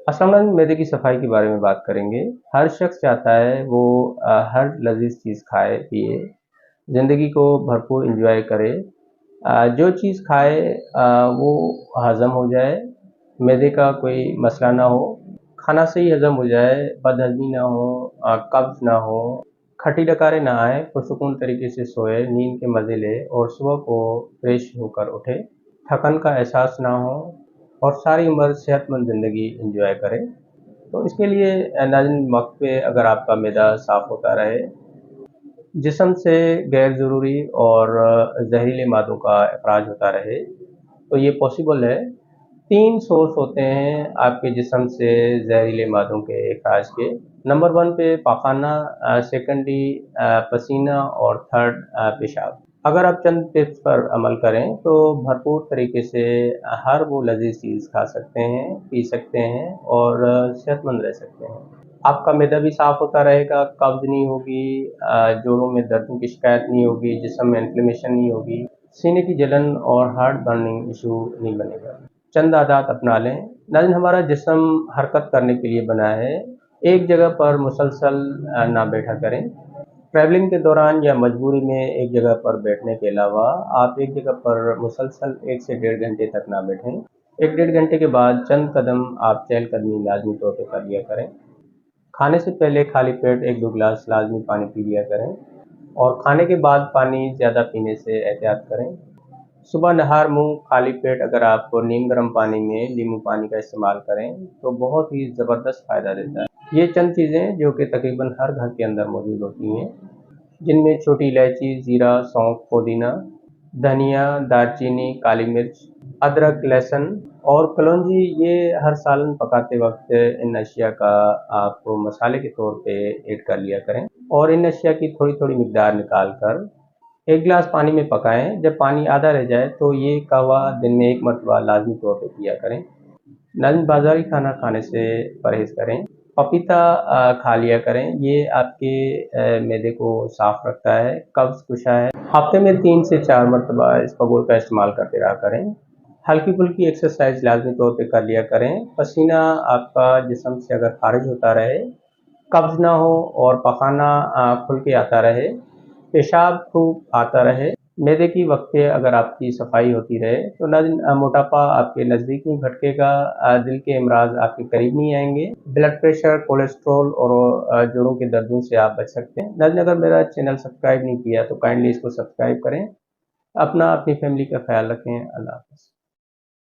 अस्सलाम वालेकुम। मैदे की सफाई के बारे में बात करेंगे। हर शख्स चाहता है वो हर लजीज चीज़ खाए पिए, ज़िंदगी को भरपूर इंजॉय करे। जो चीज़ खाए वो हज़म हो जाए, मैदे का कोई मसला ना हो, खाना सही हज़म हो जाए, बदहज़मी ना हो, कब्ज़ ना हो, खट्टी डकारें ना आए, पुरसुकून तरीके से सोए, नींद के मज़े ले और सुबह को फ्रेश होकर उठे, थकन का एहसास ना हो और सारी उम्र सेहतमंद ज़िंदगी एंजॉय करें। तो इसके लिए नाज़रीन, वक्त पे अगर आपका मैदा साफ़ होता रहे, जिस्म से गैर ज़रूरी और जहरीले मादों का अखराज होता रहे, तो ये पॉसिबल है। 3 सोर्स होते हैं आपके जिस्म से जहरीले मादों के अखराज के। नंबर 1 पे पाखाना, सेकंडली पसीना और थर्ड पेशाब। अगर आप चंद टिप्स पर अमल करें तो भरपूर तरीके से हर वो लज़ीज़ चीज़ खा सकते हैं, पी सकते हैं और सेहतमंद रह सकते हैं। आपका मैदा भी साफ़ होता रहेगा, कब्ज़ नहीं होगी, जोड़ों में दर्द की शिकायत नहीं होगी, जिस्म में इन्फ्लेमेशन नहीं होगी, सीने की जलन और हार्ट बर्निंग इशू नहीं बनेगा। चंद आदत अपना लें। नाज़रीन, हमारा जिस्म हरकत करने के लिए बना है। एक जगह पर मुसलसल ना बैठा करें। ट्रैवलिंग के दौरान या मजबूरी में एक जगह पर बैठने के अलावा आप एक जगह पर मुसलसल 1 से डेढ़ घंटे तक ना बैठें। 1 डेढ़ घंटे के बाद चंद कदम आप चहलकदमी लाज़मी तौर पे कर लिया करें। खाने से पहले खाली पेट 1-2 गिलास लाज़मी पानी पी लिया करें और खाने के बाद पानी ज़्यादा पीने से एहतियात करें। सुबह नहार मुंह खाली पेट अगर आप नीम गर्म पानी में नींबू पानी का इस्तेमाल करें तो बहुत ही ज़बरदस्त फ़ायदा देता है। ये चंद चीज़ें जो कि तकरीबन हर घर के अंदर मौजूद होती हैं, जिनमें छोटी इलायची, ज़ीरा, सौंफ, पुदीना, धनिया, दालचीनी, काली मिर्च, अदरक, लहसुन और कलौंजी, ये हर सालन पकाते वक्त इन अशिया का आप मसाले के तौर पे ऐड कर लिया करें और इन अशिया की थोड़ी-थोड़ी मिकदार निकाल कर 1 गिलास पानी में पकाएं। जब पानी आधा रह जाए तो ये कहवा दिन में 1 मरतबा लाज़मी तौर पे पिया करें। नाज़रीन, बाज़ारी खाना खाने से परहेज़ करें। पपीता खा लिया करें, ये आपके मैदे को साफ़ रखता है, कब्ज़ कुशा है। हफ्ते में 3 से 4 मरतबा इसबगोल का इस्तेमाल करते रहा करें। हल्की-फुल्की एक्सरसाइज़ लाज़मी तौर पे कर लिया करें। पसीना आपका जिस्म से अगर ख़ारिज होता रहे, कब्ज़ ना हो और पखाना खुल के आता रहे, पेशाब खूब आता रहे, मैदे की वक्फ़े अगर आपकी सफाई होती रहे, तो नाज़रीन, मोटापा आपके नज़दीक नहीं भटकेगा, दिल के अमराज आपके करीब नहीं आएंगे, ब्लड प्रेशर, कोलेस्ट्रॉल और जोड़ों के दर्दों से आप बच सकते हैं। नाज़रीन, अगर मेरा चैनल सब्सक्राइब नहीं किया तो काइंडली इसको सब्सक्राइब करें। अपनी फैमिली का ख्याल रखें। अल्लाह हाफ़िज़।